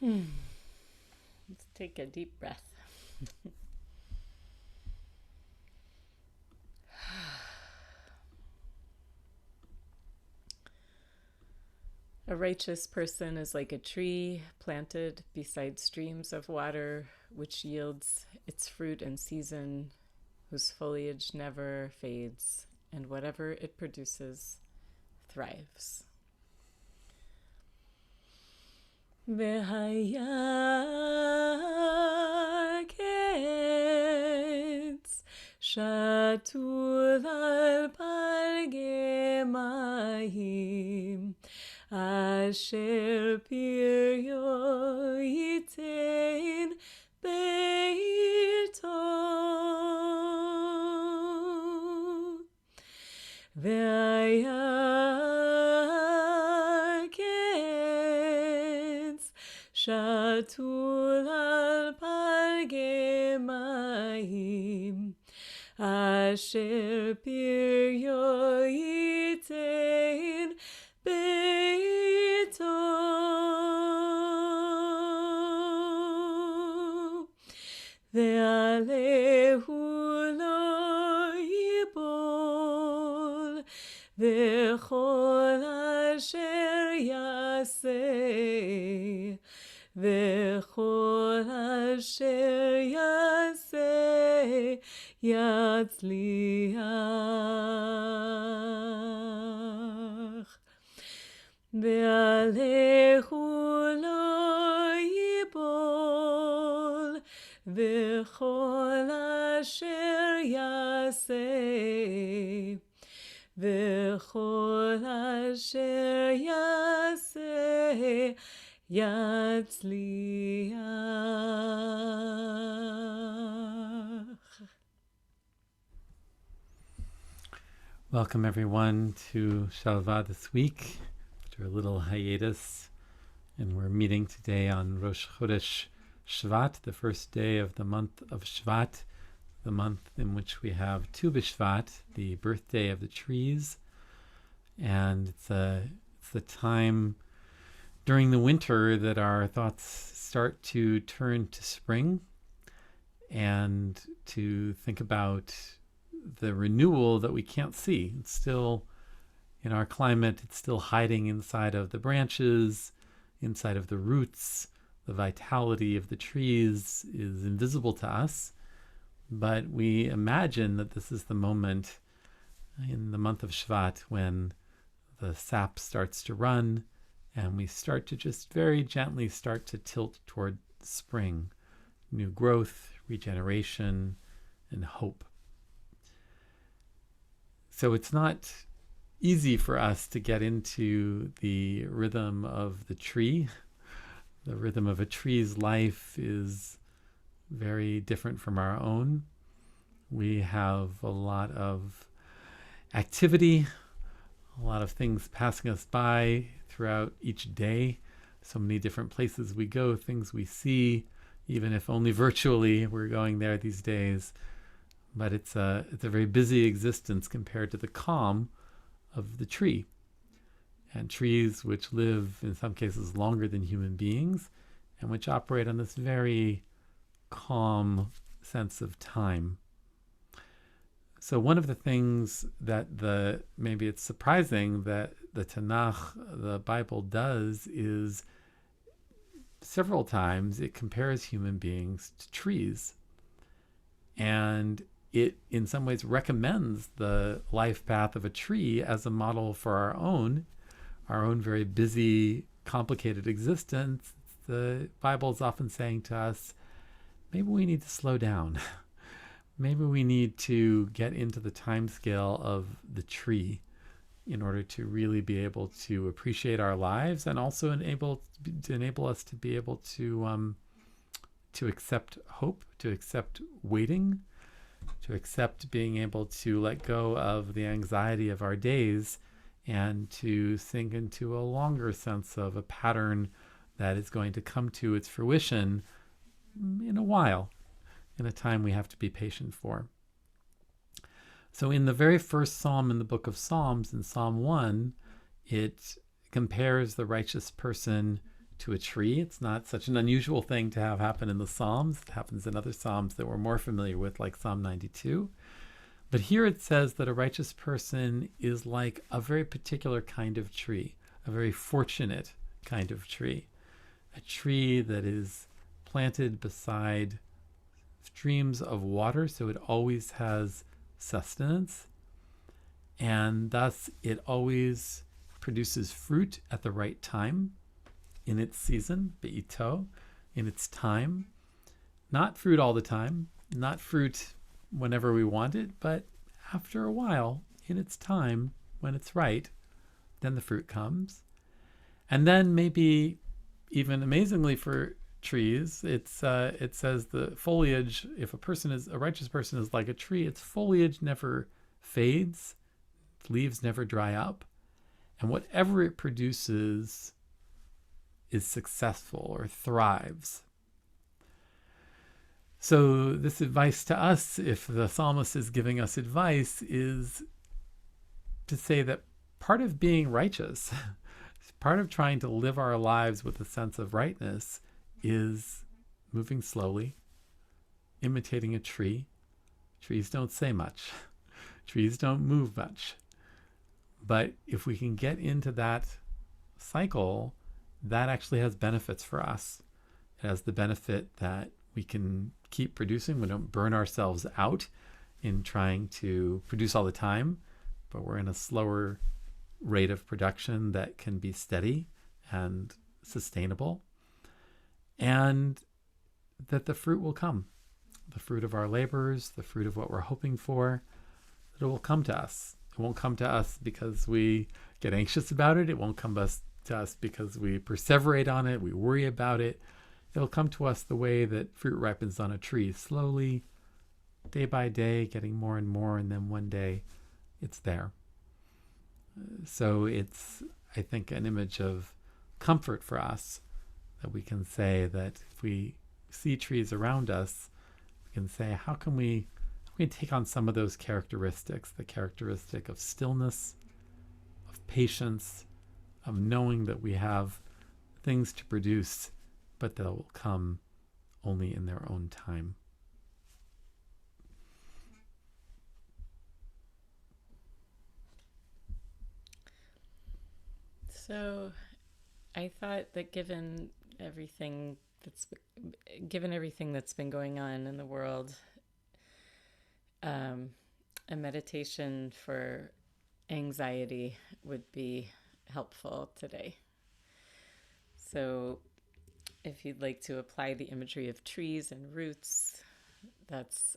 Let's take a deep breath. A righteous person is like a tree planted beside streams of water, which yields its fruit in season, whose foliage never fades, and whatever it produces thrives. והירקץ שטות על פלגי מים, אשר פריו ייתן בעתו. והירקץ שטות על פלגי מים, אשר פריו ייתן בעתו. ועליהו לא ייפול, וכל אשר יעשה, וכל אשר יעשה יצליח. ועליהו לא ייפול, וכל אשר יעשה, וכל אשר יעשה יצליח. Welcome everyone to Shalvah this week, after a little hiatus, and we're meeting today on Rosh Chodesh Shvat, the first day of the month of Shvat, the month in which we have Tu B'Shvat, the birthday of the trees, and it's the time during the winter that our thoughts start to turn to spring and to think about the renewal that we can't see. It's still, in our climate, it's still hiding inside of the branches, inside of the roots. The vitality of the trees is invisible to us, but we imagine that this is the moment in the month of Shvat when the sap starts to run and we start to just very gently start to tilt toward spring, new growth, regeneration, and hope. So it's not easy for us to get into the rhythm of the tree. The rhythm of a tree's life is very different from our own. We have a lot of activity, a lot of things passing us by throughout each day. So many different places we go, things we see, even if only virtually we're going there these days. But it's a very busy existence compared to the calm of the tree. And trees which live in some cases longer than human beings and which operate on this very calm sense of time. So one of the things that maybe it's surprising that the Tanakh, the Bible, does is several times it compares human beings to trees. And it in some ways recommends the life path of a tree as a model for our own very busy, complicated existence. The Bible is often saying to us, maybe we need to slow down. Maybe we need to get into the time scale of the tree in order to really be able to appreciate our lives and also enable us to be able to accept hope, to accept waiting, to accept being able to let go of the anxiety of our days and to sink into a longer sense of a pattern that is going to come to its fruition in a while, in a time we have to be patient for. So in the very first psalm in the book of Psalms, in Psalm 1, it compares the righteous person to a tree. It's not such an unusual thing to have happen in the Psalms. It happens in other Psalms that we're more familiar with, like Psalm 92. But here it says that a righteous person is like a very particular kind of tree, a very fortunate kind of tree, a tree that is planted beside streams of water, so it always has sustenance, and thus it always produces fruit at the right time, in its season, be'ito, in its time. Not fruit all the time, not fruit whenever we want it, but after a while, in its time, when it's right, then the fruit comes. And then maybe even amazingly for trees, it says the foliage, if a righteous person is like a tree, its foliage never fades, leaves never dry up, and whatever it produces is successful or thrives. So this advice to us, if the psalmist is giving us advice, is to say that part of being righteous, part of trying to live our lives with a sense of rightness, is moving slowly, imitating a tree. Trees don't say much. Trees don't move much. But if we can get into that cycle, that actually has benefits for us. It has the benefit that we can keep producing. We don't burn ourselves out in trying to produce all the time, but we're in a slower rate of production that can be steady and sustainable. And that the fruit will come. The fruit of our labors, the fruit of what we're hoping for, that it will come to us. It won't come to us because we get anxious about it. It won't come to us because we perseverate on it, we worry about it. It'll come to us the way that fruit ripens on a tree, slowly, day by day, getting more and more, and then one day it's there. So it's, I think, an image of comfort for us, that we can say that if we see trees around us, we can say, how can we take on some of those characteristics, the characteristic of stillness, of patience, of knowing that we have things to produce, but that will come only in their own time. So I thought that given everything that's been going on in the world, a meditation for anxiety would be helpful today. So if you'd like to apply the imagery of trees and roots, that's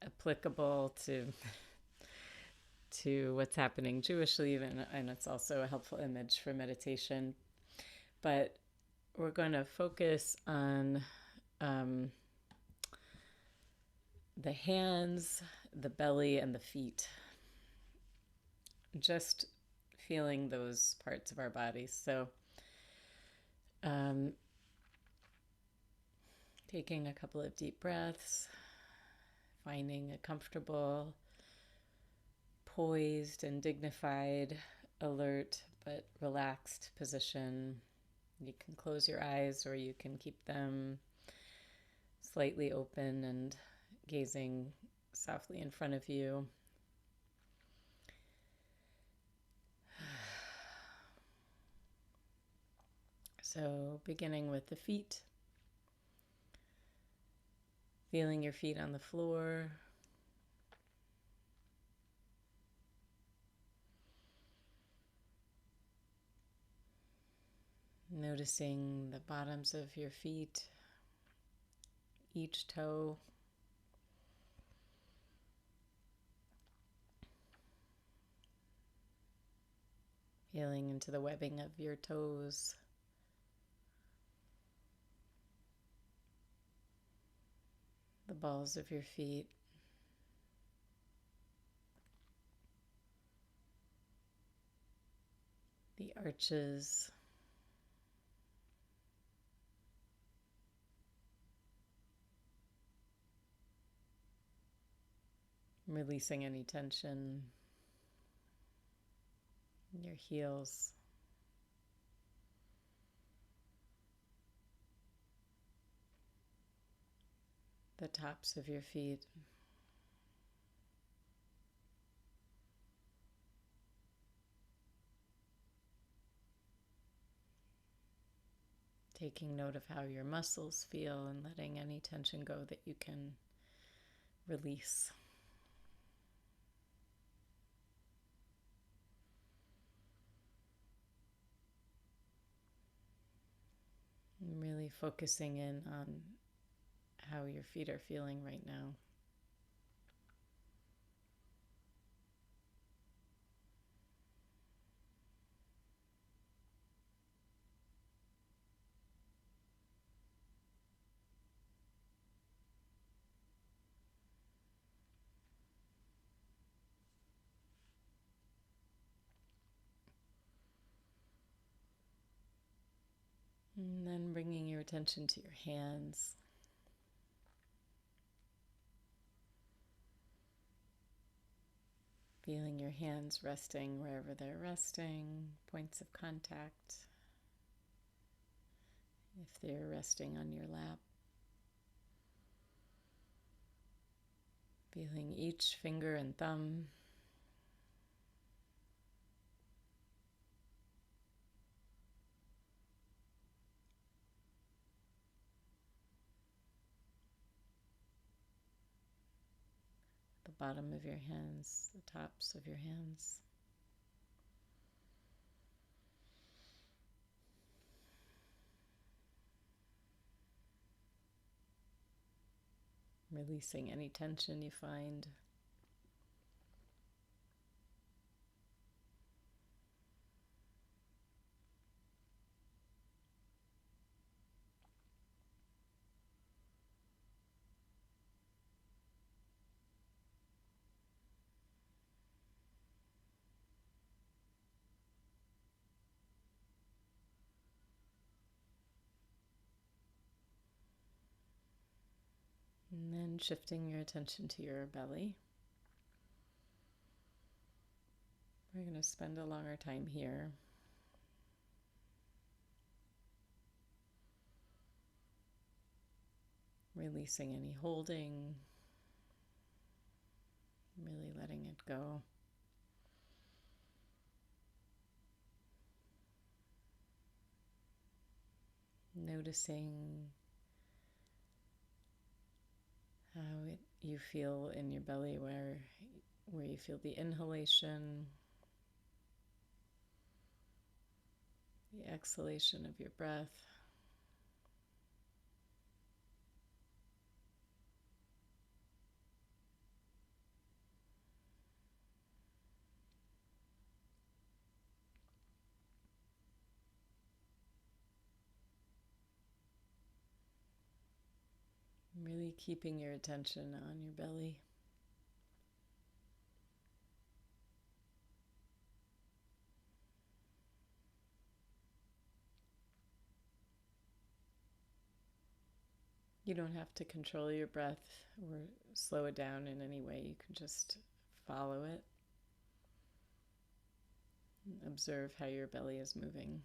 applicable to what's happening Jewishly, and it's also a helpful image for meditation. But we're going to focus on the hands, the belly, and the feet. Just feeling those parts of our bodies. So taking a couple of deep breaths, finding a comfortable, poised and dignified, alert but relaxed position. You can close your eyes or you can keep them slightly open and gazing softly in front of you. So beginning with the feet, feeling your feet on the floor, noticing the bottoms of your feet, each toe, feeling into the webbing of your toes, the balls of your feet, the arches, releasing any tension in your heels, the tops of your feet. Taking note of how your muscles feel and letting any tension go that you can release. And really focusing in on how your feet are feeling right now. And then bringing your attention to your hands. Feeling your hands resting wherever they're resting, points of contact. If they're resting on your lap. Feeling each finger and thumb. The bottom of your hands, the tops of your hands. Releasing any tension you find. And then shifting your attention to your belly. We're going to spend a longer time here. Releasing any holding. Really letting it go. Noticing how you feel in your belly, where you feel the inhalation, the exhalation of your breath. Really keeping your attention on your belly. You don't have to control your breath or slow it down in any way. You can just follow it. Observe how your belly is moving.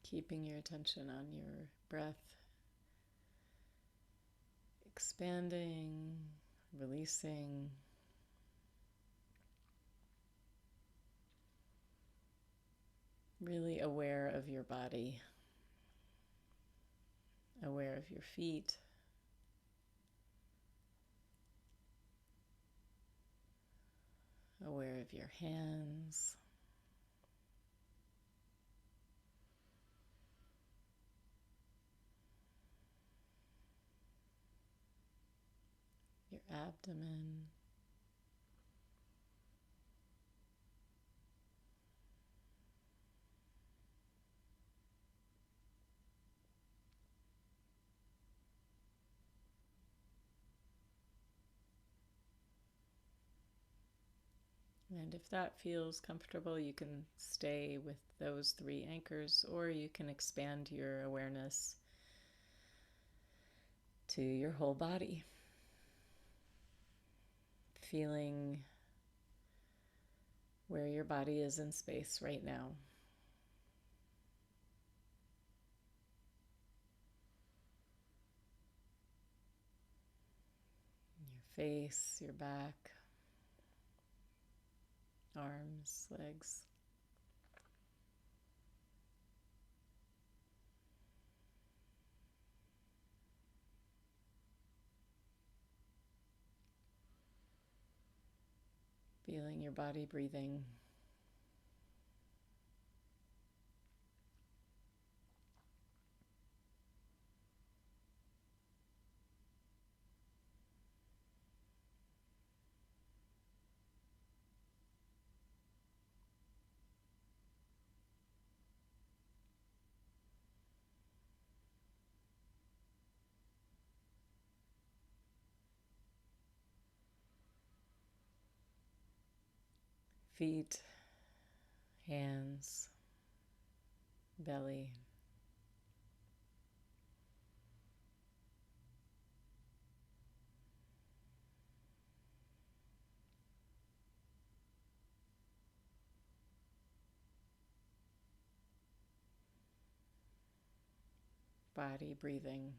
Keeping your attention on your breath, expanding, releasing. Really aware of your body, aware of your feet, aware of your hands. Your abdomen. And if that feels comfortable, you can stay with those 3 anchors, or you can expand your awareness to your whole body, feeling where your body is in space right now. Your face, your back, arms, legs. Feeling your body breathing. Feet, hands, belly. Body breathing.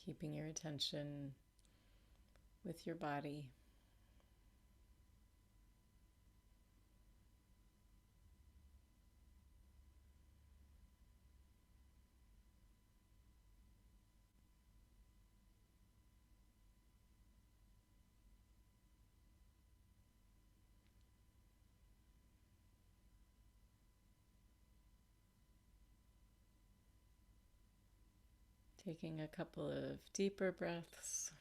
Keeping your attention with your body. Taking a couple of deeper breaths.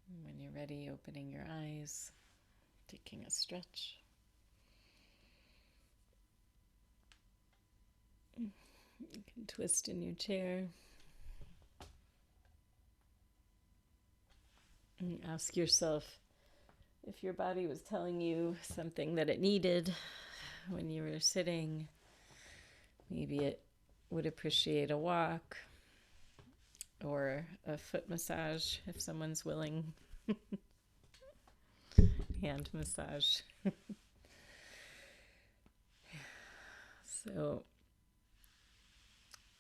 And when you're ready, opening your eyes, taking a stretch. You can twist in your chair. And ask yourself if your body was telling you something that it needed when you were sitting. Maybe it would appreciate a walk or a foot massage if someone's willing. Hand massage. So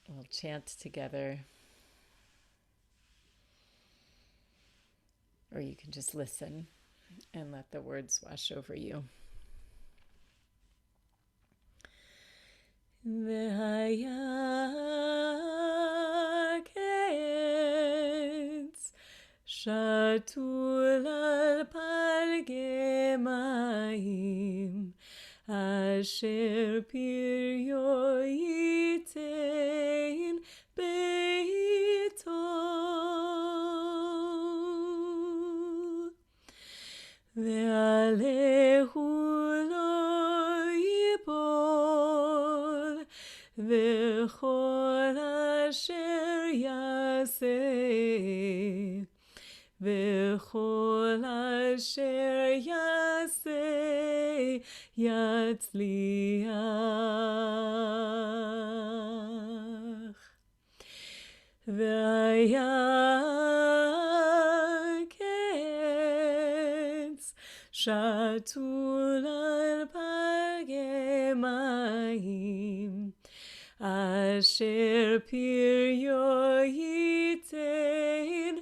we'll chant together. Or you can just listen and let the words wash over you. V'hayaketz shatul al palge mayim asher piryo yitein beito ve'alehu lo yipol v'chol asher yaseh v'chol asher yaseh yatzliach v'hayaketz shatul al palge mayim asher piryo yitain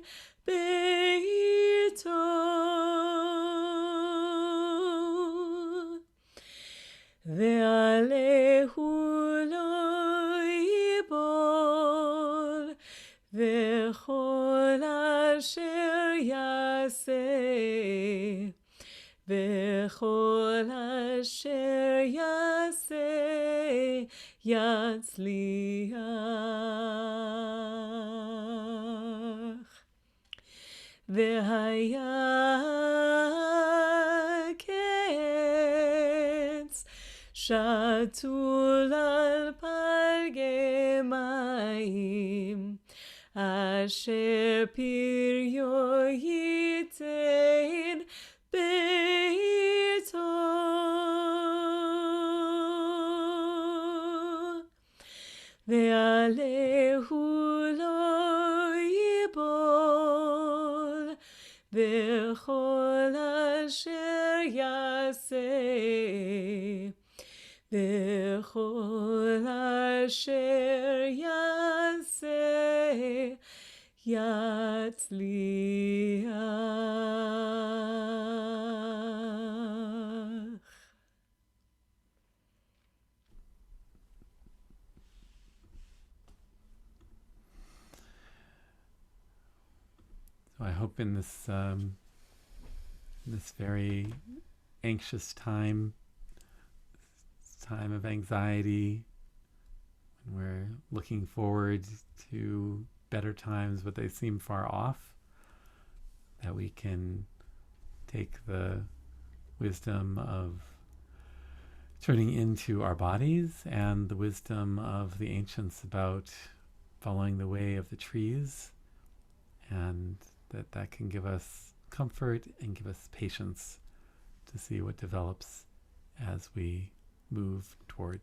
beito. Ve'alehu lo yibol v'chol asher yaseh v'chol asher yaseh yatzliach. Ve'haya ketz shatul al palgei mayim asher piryo yitain beito. Ve'alehu lo yibol v'chol asher yaseh v'chol asher yaseh yatzliach. So I hope in this very anxious time of anxiety, when we're looking forward to better times, but they seem far off, that we can take the wisdom of turning into our bodies and the wisdom of the ancients about following the way of the trees, and that can give us comfort and give us patience to see what develops as we move toward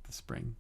the spring.